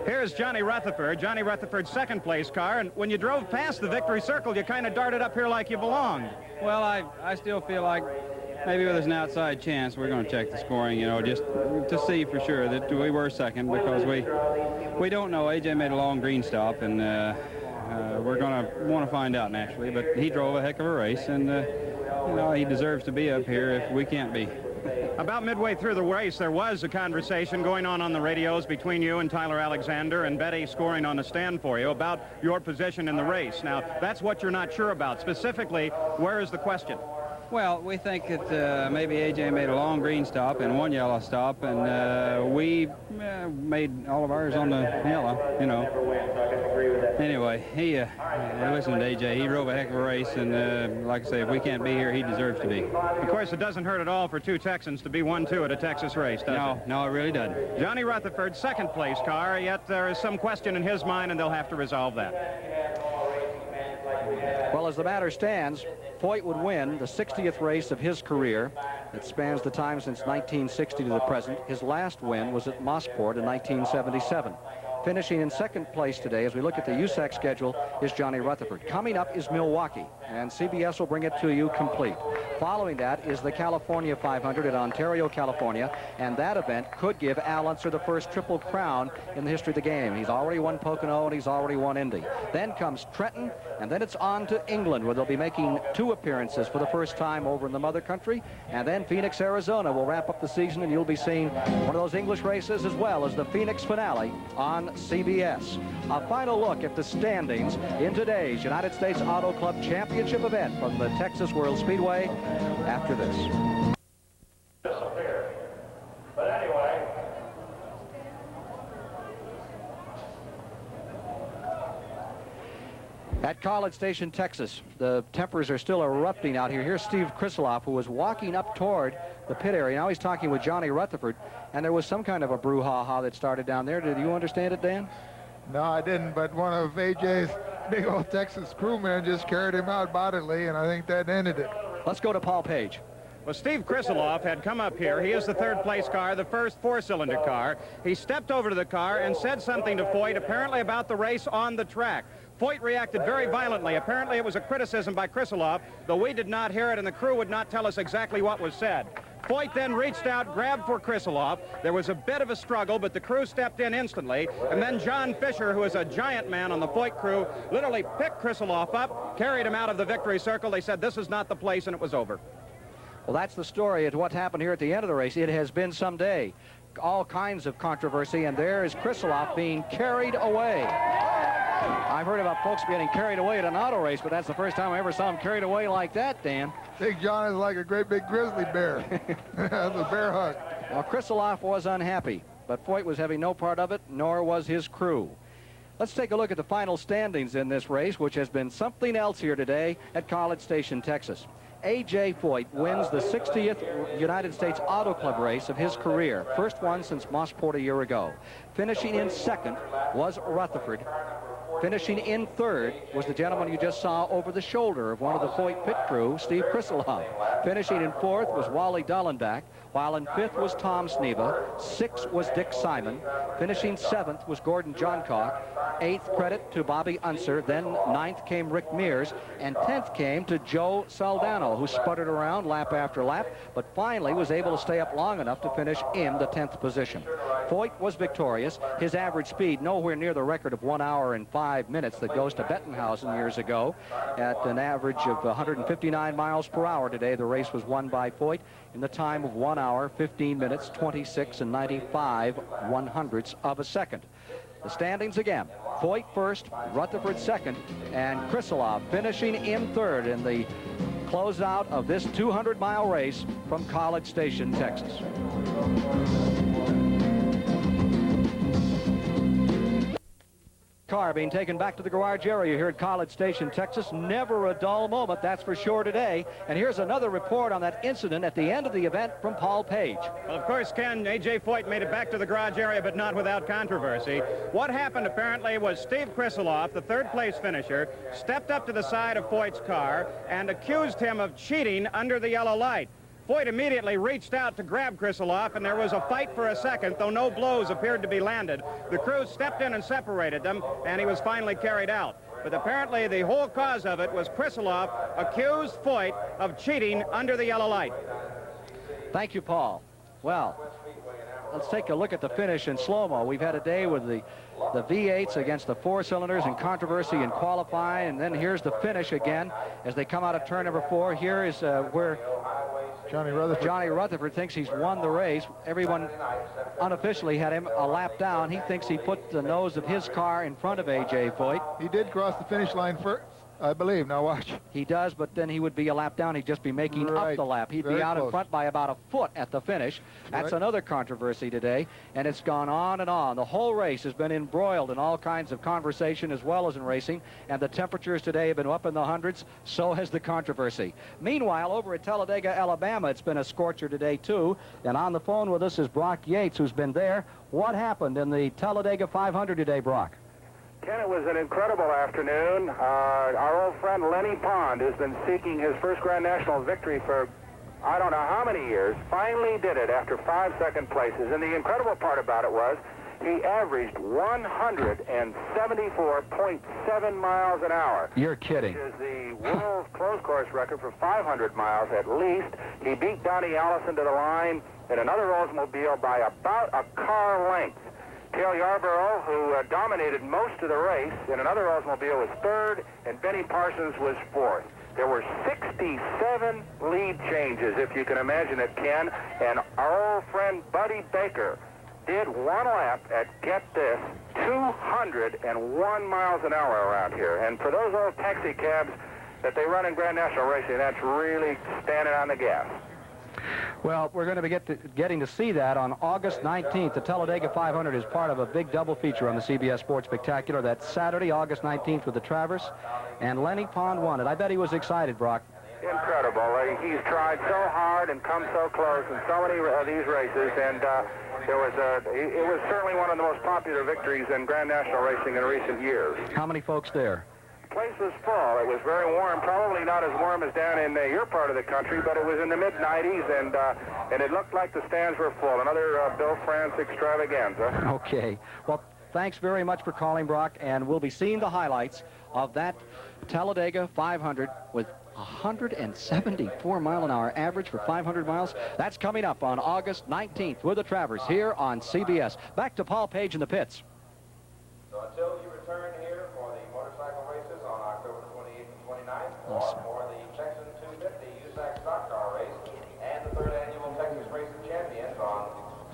Here's Johnny Rutherford, Johnny Rutherford's second place car, and when you drove past the victory circle, you kind of darted up here like you belonged. Well, I still feel like maybe there's an outside chance. We're going to check the scoring, you know, just to see for sure that we were second, because we don't know. AJ made a long green stop, and we're going to want to find out naturally, but he drove a heck of a race, and you know, he deserves to be up here if we can't be. About midway through the race, there was a conversation going on the radios between you and Tyler Alexander and Betty scoring on the stand for you about your position in the race. Now, that's what you're not sure about. Specifically, where is the question? Well, we think that maybe AJ made a long green stop and one yellow stop, and we made all of ours on the yellow, you know. Anyway, listen to AJ. He drove a heck of a race, and like I say, if we can't be here, he deserves to be. Of course, it doesn't hurt at all for two Texans to be 1-2 at a Texas race, does it? No, it really doesn't. Johnny Rutherford, second place car, yet there is some question in his mind, and they'll have to resolve that. Well, as the matter stands, Foyt would win the 60th race of his career. It spans the time since 1960 to the present. His last win was at Mossport in 1977. Finishing in second place today, as we look at the USAC schedule, is Johnny Rutherford. Coming up is Milwaukee, and CBS will bring it to you complete. Following that is the California 500 at Ontario, California, and that event could give Al Unser the first Triple Crown in the history of the game. He's already won Pocono, and he's already won Indy. Then comes Trenton, and then it's on to England, where they'll be making 2 appearances for the first time over in the mother country, and then Phoenix, Arizona will wrap up the season, and you'll be seeing one of those English races as well as the Phoenix finale on CBS. A final look at the standings in today's United States Auto Club Championship event from the Texas World Speedway after this. At College Station, Texas, the tempers are still erupting out here. Here's Steve Kriseloff, who was walking up toward the pit area. Now he's talking with Johnny Rutherford, and there was some kind of a brouhaha that started down there. Did you understand it, Dan? No, I didn't, but one of AJ's big old Texas crewmen just carried him out bodily, and I think that ended it. Let's go to Paul Page. Well, Steve Kriseloff had come up here. He is the third place car, the first 4-cylinder car. He stepped over to the car and said something to Foyt, apparently about the race on the track. Foyt reacted very violently. Apparently it was a criticism by Kriseloff, though we did not hear it and the crew would not tell us exactly what was said. Foyt then reached out, grabbed for Kriseloff. There was a bit of a struggle, but the crew stepped in instantly. And then John Fisher, who is a giant man on the Foyt crew, literally picked Kriseloff up, carried him out of the victory circle. They said this is not the place, and it was over. Well, that's the story of what happened here at the end of the race. It has been some day. All kinds of controversy, and there is Kriseloff being carried away. I've heard about folks getting carried away at an auto race, but that's the first time I ever saw him carried away like that, Dan. Big John is like a great big grizzly bear. That's a bear hug. Well, Kriseloff was unhappy, but Foyt was having no part of it, nor was his crew. Let's take a look at the final standings in this race, which has been something else here today at College Station, Texas. A.J. Foyt wins the 60th United States Auto Club race of his career, first one since Mossport a year ago. Finishing in second was Rutherford. Finishing in third was the gentleman you just saw over the shoulder of one of the Foyt pit crew, Steve Kriseloff. Finishing in fourth was Wally Dallenbach, while in fifth was Tom Sneva. Sixth was Dick Simon. Finishing seventh was Gordon Johncock. Eighth credit to Bobby Unser. Then ninth came Rick Mears, and 10th came to Joe Saldano, who sputtered around lap after lap, but finally was able to stay up long enough to finish in the 10th position. Foyt was victorious. His average speed nowhere near the record of 1 hour and 5 minutes that goes to Bettenhausen years ago. At an average of 159 miles per hour today, the race was won by Foyt in the time of 1 hour, 15 minutes, 26 and 95 100ths of a second. The standings again: Foyt first, Rutherford second, and Kriseloff finishing in third in the closeout of this 200-mile race from College Station, Texas. Car being taken back to the garage area here at College Station, Texas. Never a dull moment, that's for sure, today. And here's another report on that incident at the end of the event from Paul Page. Well, of course, Ken, A.J. Foyt made it back to the garage area, but not without controversy. What happened, apparently, was Steve Kriseloff, the third-place finisher, stepped up to the side of Foyt's car and accused him of cheating under the yellow light. Foyt immediately reached out to grab Krisiloff, and there was a fight for a second, though no blows appeared to be landed. The crew stepped in and separated them, and he was finally carried out. But apparently the whole cause of it was Krisiloff accused Foyt of cheating under the yellow light. Thank you, Paul. Well, let's take a look at the finish in slow-mo. We've had a day with the V8s against the 4-cylinders in controversy in qualifying, and then here's the finish again as they come out of turn number 4. Here is where Johnny Rutherford thinks he's won the race. Everyone unofficially had him a lap down. He thinks he put the nose of his car in front of A.J. Foyt. He did cross the finish line first, I believe. Now watch. He does, but then he would be a lap down. He'd just be making up the lap. He'd be out in front by about a foot at the finish. That's another controversy today, and it's gone on and on. The whole race has been embroiled in all kinds of conversation as well as in racing, and the temperatures today have been up in the hundreds. So has the controversy. Meanwhile, over at Talladega, Alabama, it's been a scorcher today, too. And on the phone with us is Brock Yates, who's been there. What happened in the Talladega 500 today, Brock? Ken, it was an incredible afternoon. Our old friend Lenny Pond, who's been seeking his first Grand National victory for I don't know how many years, finally did it after 5 second places. And the incredible part about it was he averaged 174.7 miles an hour. You're kidding. Which is the world's closed course record for 500 miles at least. He beat Donnie Allison to the line in another Oldsmobile by about a car length. Cale Yarborough, who dominated most of the race in another Oldsmobile, was third, and Benny Parsons was fourth. There were 67 lead changes, if you can imagine it, Ken, and our old friend Buddy Baker did one lap at, get this, 201 miles an hour around here. And for those old taxi cabs that they run in Grand National Racing, that's really standing on the gas. Well, we're going to be getting to see that on August 19th. The Talladega 500 is part of a big double feature on the CBS Sports Spectacular. That's Saturday, August 19th with the Traverse, and Lenny Pond won it. I bet he was excited, Brock. Incredible. He's tried so hard and come so close in so many of these races, and it was certainly one of the most popular victories in Grand National Racing in recent years. How many folks there? The place was full. It was very warm, probably not as warm as down in your part of the country, but it was in the mid-90s, and it looked like the stands were full. Another Bill France extravaganza. Okay. Well, thanks very much for calling, Brock, and we'll be seeing the highlights of that Talladega 500 with 174-mile-an-hour average for 500 miles. That's coming up on August 19th with the Travers here on CBS. Back to Paul Page in the pits. So until you return here for the motorcycle races on October 28th and 29th, or for the Texan 250 USAC stock car race and the 3rd annual Texas Racing Champions on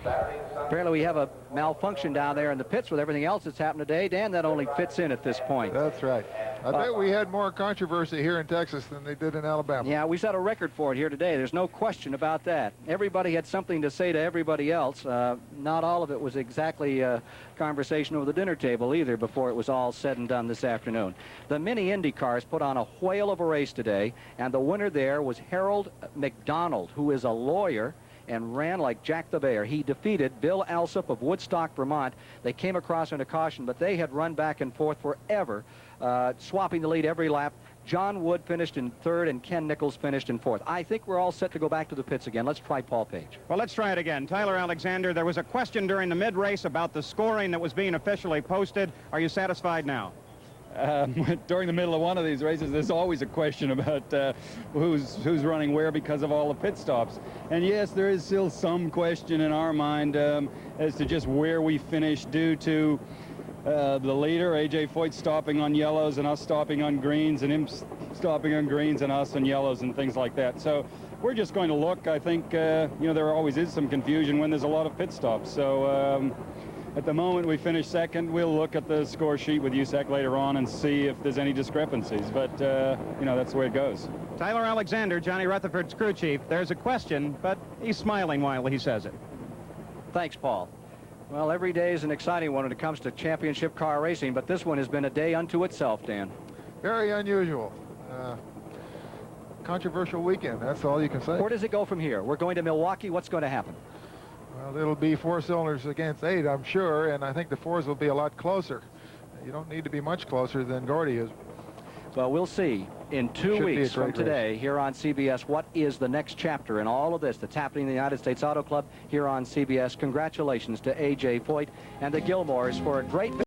Saturday and Sunday. Apparently we have a malfunction down there in the pits with everything else that's happened today. Dan, that only fits in at this point. That's right. I bet we had more controversy here in Texas than they did in Alabama. Yeah, we set a record for it here today. There's no question about that. Everybody had something to say to everybody else. Not all of it was exactly a conversation over the dinner table either before it was all said and done this afternoon. The Mini-Indy cars put on a whale of a race today, and the winner there was Harold McDonald, who is a lawyer and ran like Jack the Bear. He defeated Bill Alsop of Woodstock, Vermont. They came across under caution, but they had run back and forth forever, swapping the lead every lap. John Wood finished in 3rd, and Ken Nichols finished in 4th. I think we're all set to go back to the pits again. Let's try Paul Page. Well, let's try it again. Tyler Alexander, there was a question during the mid-race about the scoring that was being officially posted. Are you satisfied now? During the middle of one of these races, there's always a question about who's running where because of all the pit stops. And yes, there is still some question in our mind as to just where we finished due to the leader, A.J. Foyt, stopping on yellows and us stopping on greens, and him stopping on greens and us on yellows and things like that. So we're just going to look. I think, you know, there always is some confusion when there's a lot of pit stops. So at the moment we finished 2nd. We'll look at the score sheet with USAC later on and see if there's any discrepancies. But, you know, that's the way it goes. Tyler Alexander, Johnny Rutherford's crew chief. There's a question, but he's smiling while he says it. Thanks, Paul. Well, every day is an exciting one when it comes to championship car racing, but this one has been a day unto itself, Dan. Very unusual. Controversial weekend, that's all you can say. Where does it go from here? We're going to Milwaukee. What's going to happen? Well, it'll be 4 cylinders against 8, I'm sure, and I think the 4s will be a lot closer. You don't need to be much closer than Gordy is. Well, we'll see. in 2 weeks from today here on CBS. What is the next chapter in all of this that's happening in the United States Auto Club here on CBS? Congratulations to A.J. Foyt and the Gilmores for a great